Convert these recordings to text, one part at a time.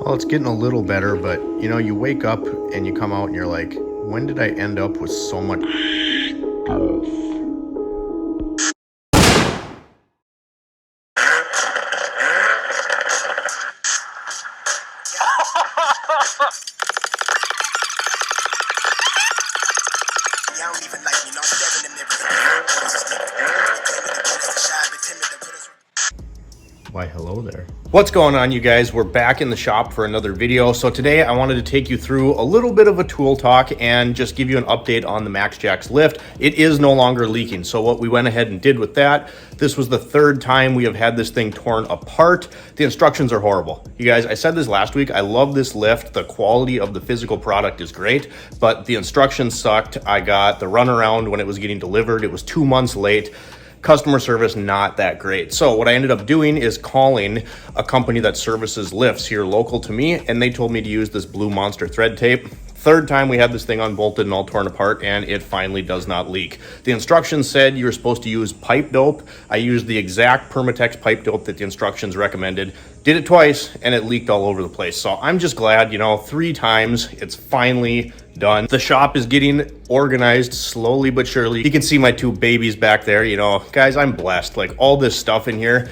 Well, it's getting a little better, but you know, you wake up and you come out and you're like, when did I end up with so much stuff? Why, hello there. What's going on, you guys? We're back in the shop for another video. So today I wanted to take you through a little bit of a tool talk and just give you an update on the MaxJax lift. It is no longer leaking. So what we went ahead and did with that, this was the third time we have had this thing torn apart. The instructions are horrible. You guys, I said this last week, I love this lift. The quality of the physical product is great, but the instructions sucked. I got the runaround when it was getting delivered. It was 2 months late. Customer service not that great. So what I ended up doing is calling a company that services lifts here local to me, and they told me to use this Blue Monster thread tape. Third time we had this thing unbolted and all torn apart, and it finally does not leak. The instructions said you were supposed to use pipe dope. I used the exact Permatex pipe dope that the instructions recommended. Did it twice and it leaked all over the place. So I'm just glad, you know, 3 times it's finally done. The shop is getting organized slowly but surely. You can see my 2 babies back there. You know, guys, I'm blessed. Like, all this stuff in here,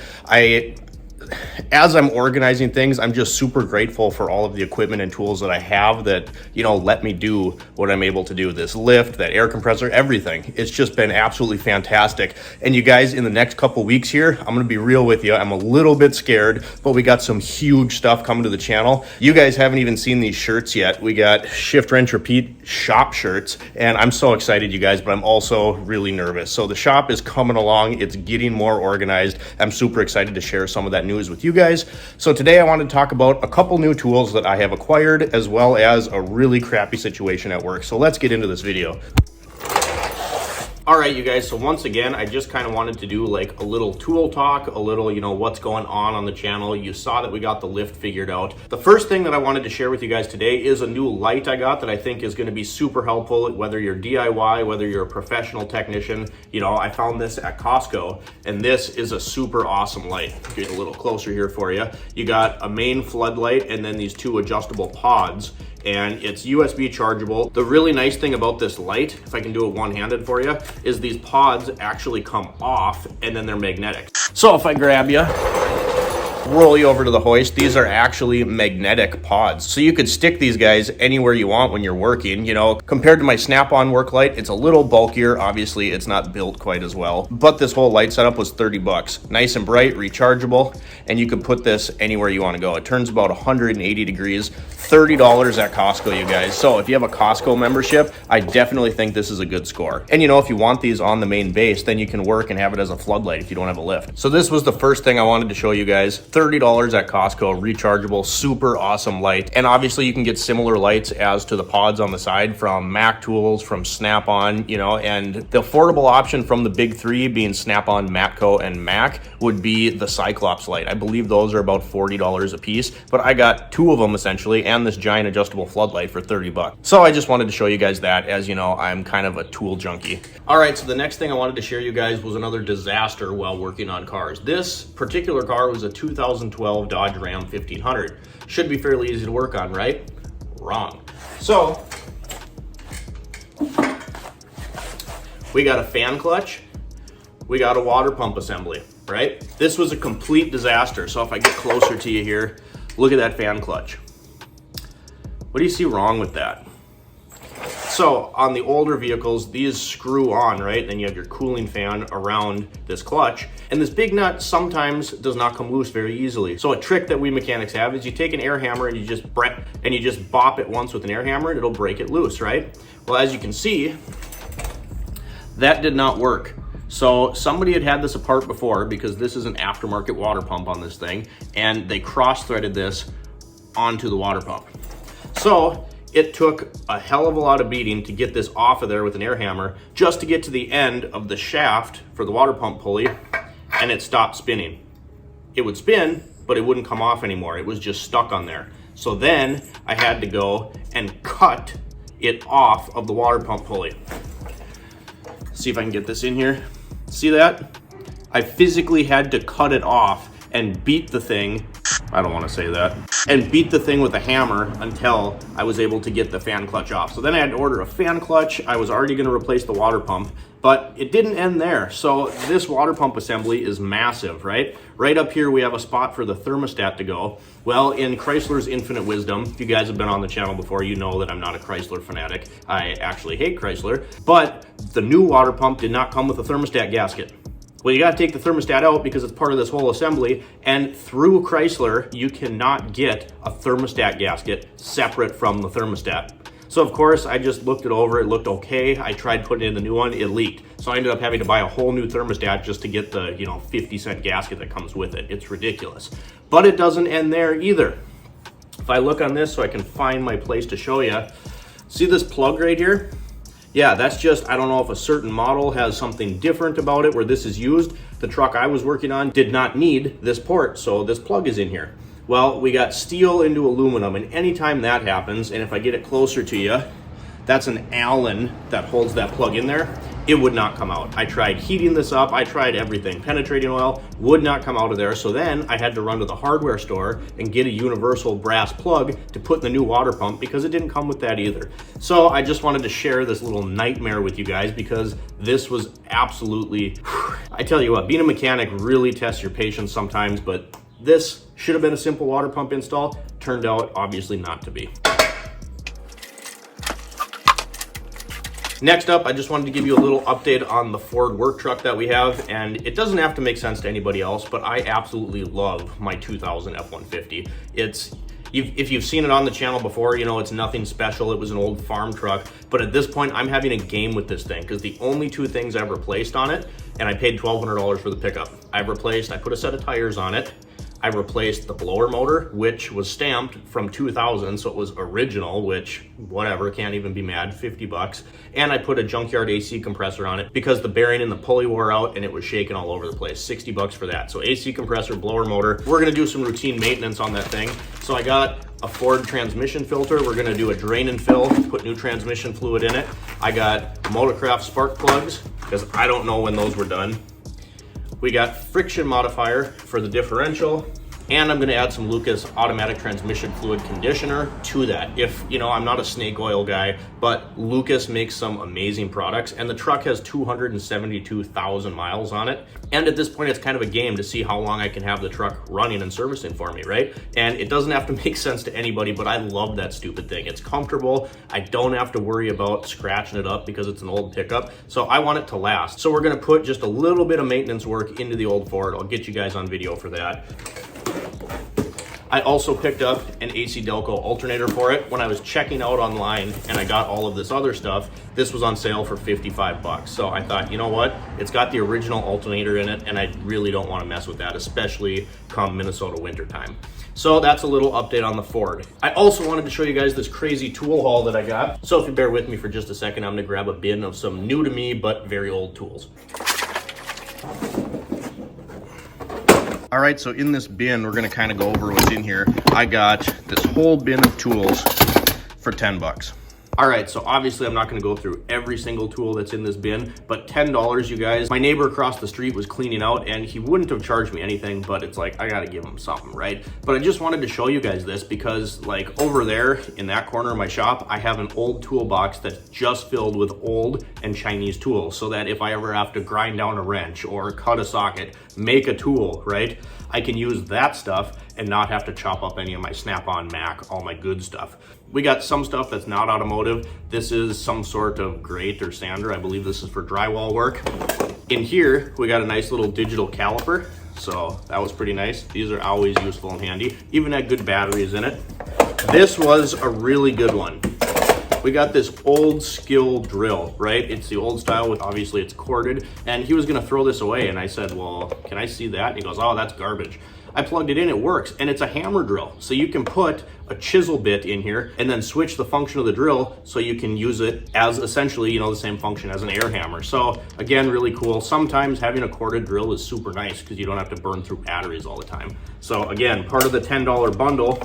as I'm organizing things, I'm just super grateful for all of the equipment and tools that I have that, you know, let me do what I'm able to do. This lift, that air compressor, everything. It's just been absolutely fantastic. And you guys, in the next couple weeks here, I'm gonna be real with you. I'm a little bit scared, but we got some huge stuff coming to the channel. You guys haven't even seen these shirts yet. We got Shift Wrench Repeat shop shirts, and I'm so excited, you guys, but I'm also really nervous. So the shop is coming along. It's getting more organized. I'm super excited to share some of that news with you guys. So today I wanted to talk about a couple new tools that I have acquired, as well as a really crappy situation at work. So let's get into this video. All right, you guys, so once again, I just kind of wanted to do like a little tool talk, a little, you know, what's going on the channel. You saw that we got the lift figured out. The first thing that I wanted to share with you guys today is a new light I got that I think is going to be super helpful, whether you're DIY, whether you're a professional technician. You know, I found this at Costco, and this is a super awesome light. Get a little closer here for you. You got a main floodlight and then these 2 adjustable pods, and it's USB chargeable. The really nice thing about this light, if I can do it one-handed for you, is these pods actually come off and then they're magnetic. So if I grab you, roll you over to the hoist, these are actually magnetic pods. So you could stick these guys anywhere you want when you're working. You know, compared to my snap-on work light, it's a little bulkier. Obviously, it's not built quite as well, but this whole light setup was 30 bucks. Nice and bright, rechargeable, and you can put this anywhere you want to go. It turns about 180 degrees, $30 at Costco, you guys. So if you have a Costco membership, I definitely think this is a good score. And you know, if you want these on the main base, then you can work and have it as a floodlight if you don't have a lift. So this was the first thing I wanted to show you guys. $30 at Costco, rechargeable, super awesome light. And obviously you can get similar lights as to the pods on the side from Mac Tools, from Snap-on, you know, and the affordable option from the big 3 being Snap-on, Matco, and Mac would be the Cyclops light. I believe those are about $40 a piece, but I got 2 of them essentially, and this giant adjustable floodlight for 30 bucks. So I just wanted to show you guys that, as you know, I'm kind of a tool junkie. All right, so the next thing I wanted to share you guys was another disaster while working on cars. This particular car was a 2012 Dodge Ram 1500. Should be fairly easy to work on, right? Wrong. So we got a fan clutch, we got a water pump assembly, right? This was a complete disaster. So if I get closer to you here, look at that fan clutch. What do you see wrong with that? So on the older vehicles, these screw on, right? Then you have your cooling fan around this clutch, and this big nut sometimes does not come loose very easily. So a trick that we mechanics have is you take an air hammer and you just bop it once with an air hammer and it'll break it loose, right? Well, as you can see, that did not work. So somebody had this apart before, because this is an aftermarket water pump on this thing, and they cross-threaded this onto the water pump. So it took a hell of a lot of beating to get this off of there with an air hammer, just to get to the end of the shaft for the water pump pulley, and it stopped spinning. It would spin, but it wouldn't come off anymore. It was just stuck on there. So then I had to go and cut it off of the water pump pulley. See if I can get this in here. See that? I physically had to cut it off and beat the thing I don't want to say that. And beat the thing with a hammer until I was able to get the fan clutch off. So then I had to order a fan clutch. I was already going to replace the water pump, but it didn't end there. So this water pump assembly is massive, right? Right up here, we have a spot for the thermostat to go. Well, in Chrysler's infinite wisdom, if you guys have been on the channel before, you know that I'm not a Chrysler fanatic. I actually hate Chrysler, but the new water pump did not come with a thermostat gasket. Well, you got to take the thermostat out because it's part of this whole assembly, and through Chrysler, you cannot get a thermostat gasket separate from the thermostat. So of course, I just looked it over, it looked okay. I tried putting in the new one, it leaked. So I ended up having to buy a whole new thermostat just to get the, 50-cent gasket that comes with it. It's ridiculous. But it doesn't end there either. If I look on this so I can find my place to show you, see this plug right here? Yeah, that's just, I don't know if a certain model has something different about it where this is used. The truck I was working on did not need this port, so this plug is in here. Well, we got steel into aluminum, and anytime that happens, and if I get it closer to you, that's an Allen that holds that plug in there. It would not come out. I tried heating this up, I tried everything. Penetrating oil would not come out of there. So then I had to run to the hardware store and get a universal brass plug to put in the new water pump because it didn't come with that either. So I just wanted to share this little nightmare with you guys because this was absolutely, I tell you what, being a mechanic really tests your patience sometimes, but this should have been a simple water pump install. Turned out obviously not to be. Next up, I just wanted to give you a little update on the Ford work truck that we have, and it doesn't have to make sense to anybody else, but I absolutely love my 2000 F-150. If you've seen it on the channel before, you know it's nothing special. It was an old farm truck, but at this point, I'm having a game with this thing because the only two things I've replaced on it, and I paid $1,200 for the pickup. I put a set of tires on it. I replaced the blower motor, which was stamped from 2000, so it was original, which, whatever, can't even be mad, 50 bucks. And I put a junkyard AC compressor on it because the bearing and the pulley wore out and it was shaking all over the place, 60 bucks for that. So AC compressor, blower motor. We're gonna do some routine maintenance on that thing. So I got a Ford transmission filter. We're gonna do a drain and fill, put new transmission fluid in it. I got Motorcraft spark plugs because I don't know when those were done. We got friction modifier for the differential, and I'm gonna add some Lucas automatic transmission fluid conditioner to that. I'm not a snake oil guy, but Lucas makes some amazing products, and the truck has 272,000 miles on it. And at this point, it's kind of a game to see how long I can have the truck running and servicing for me, right? And it doesn't have to make sense to anybody, but I love that stupid thing. It's comfortable. I don't have to worry about scratching it up because it's an old pickup. So I want it to last. So we're gonna put just a little bit of maintenance work into the old Ford. I'll get you guys on video for that. I also picked up an AC Delco alternator for it. When I was checking out online and I got all of this other stuff, this was on sale for 55 bucks. So I thought, you know what? It's got the original alternator in it and I really don't want to mess with that, especially come Minnesota winter time. So that's a little update on the Ford. I also wanted to show you guys this crazy tool haul that I got. So if you bear with me for just a second, I'm gonna grab a bin of some new to me, but very old tools. All right, so in this bin, we're gonna kind of go over what's in here. I got this whole bin of tools for 10 bucks. All right, so obviously I'm not gonna go through every single tool that's in this bin, but $10, you guys. My neighbor across the street was cleaning out and he wouldn't have charged me anything, but it's like, I gotta give him something, right? But I just wanted to show you guys this because like over there in that corner of my shop, I have an old toolbox that's just filled with old and Chinese tools so that if I ever have to grind down a wrench or cut a socket, make a tool, right? I can use that stuff and not have to chop up any of my Snap-on Mac, all my good stuff. We got some stuff that's not automotive. This is some sort of grate or sander. I believe this is for drywall work. In here, we got a nice little digital caliper. So that was pretty nice. These are always useful and handy. Even had good batteries in it. This was a really good one. We got this old skill drill, right? It's the old style with, obviously it's corded, and he was gonna throw this away. And I said, well, can I see that? And he goes, oh, that's garbage. I plugged it in, it works, and it's a hammer drill. So you can put a chisel bit in here and then switch the function of the drill so you can use it as essentially, the same function as an air hammer. So again, really cool. Sometimes having a corded drill is super nice because you don't have to burn through batteries all the time. So again, part of the $10 bundle,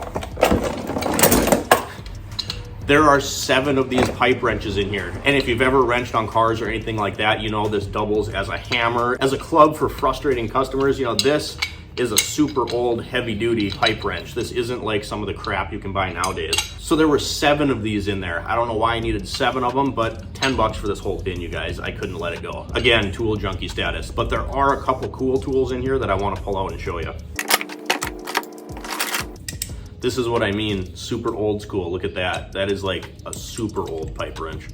there are 7 of these pipe wrenches in here. And if you've ever wrenched on cars or anything like that, this doubles as a hammer, as a club for frustrating customers. This is a super old heavy duty pipe wrench. This isn't like some of the crap you can buy nowadays. So there were 7 of these in there. I don't know why I needed 7 of them, but 10 bucks for this whole bin, you guys. I couldn't let it go. Again, tool junkie status, but there are a couple cool tools in here that I want to pull out and show you. This is what I mean, super old school. Look at that. That is like a super old pipe wrench.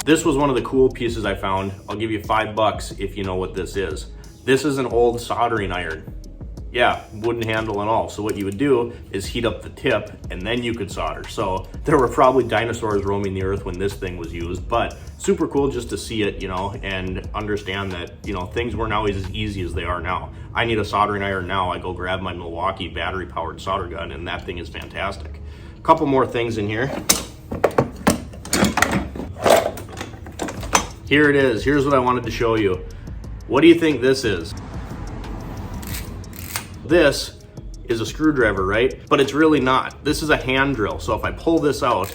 This was one of the cool pieces I found. I'll give you $5 if you know what this is. This is an old soldering iron. Yeah, wooden handle and all. So what you would do is heat up the tip and then you could solder. So there were probably dinosaurs roaming the earth when this thing was used, but super cool just to see it, you know, and understand that, you know, things weren't always as easy as they are now. I need a soldering iron now. I go grab my Milwaukee battery powered solder gun and that thing is fantastic. A couple more things in here. Here it is. Here's what I wanted to show you. What do you think this is? This is a screwdriver, right? But it's really not. This is a hand drill. So if I pull this out,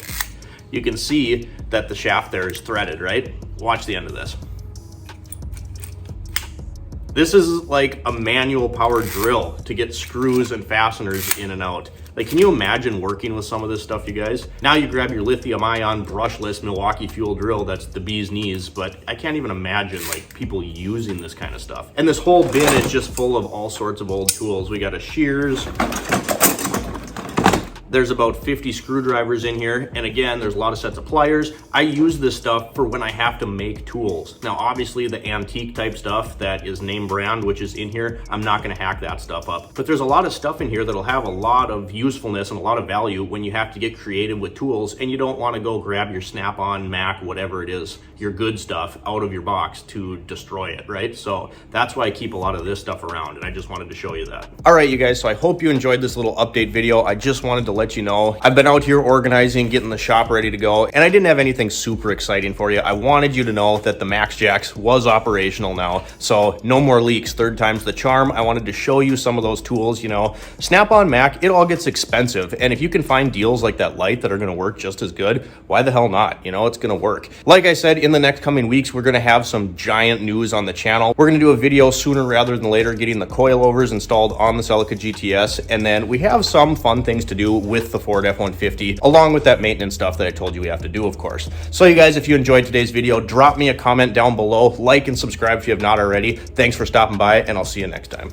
you can see that the shaft there is threaded, right? Watch the end of this. This is like a manual powered drill to get screws and fasteners in and out. Like, can you imagine working with some of this stuff, you guys? Now you grab your lithium ion brushless Milwaukee fuel drill, that's the bee's knees, but I can't even imagine like people using this kind of stuff. And this whole bin is just full of all sorts of old tools. We got a shears. There's about 50 screwdrivers in here. And again, there's a lot of sets of pliers. I use this stuff for when I have to make tools. Now, obviously the antique type stuff that is name brand, which is in here, I'm not gonna hack that stuff up. But there's a lot of stuff in here that'll have a lot of usefulness and a lot of value when you have to get creative with tools and you don't wanna go grab your Snap-on, Mac, whatever it is, your good stuff out of your box to destroy it, right? So that's why I keep a lot of this stuff around, and I just wanted to show you that. All right, you guys, so I hope you enjoyed this little update video. I just wanted to let you know, I've been out here organizing, getting the shop ready to go, and I didn't have anything super exciting for you. I wanted you to know that the MaxJax was operational now, so no more leaks. 3rd time's the charm. I wanted to show you some of those tools, you know. Snap-on Mac, it all gets expensive, and if you can find deals like that light that are gonna work just as good, why the hell not? You know, it's gonna work. Like I said, in the next coming weeks, we're gonna have some giant news on the channel. We're gonna do a video sooner rather than later, getting the coilovers installed on the Celica GTS, and then we have some fun things to do with the Ford F-150, along with that maintenance stuff that I told you we have to do, of course. So you guys, if you enjoyed today's video, drop me a comment down below, like and subscribe if you have not already. Thanks for stopping by, and I'll see you next time.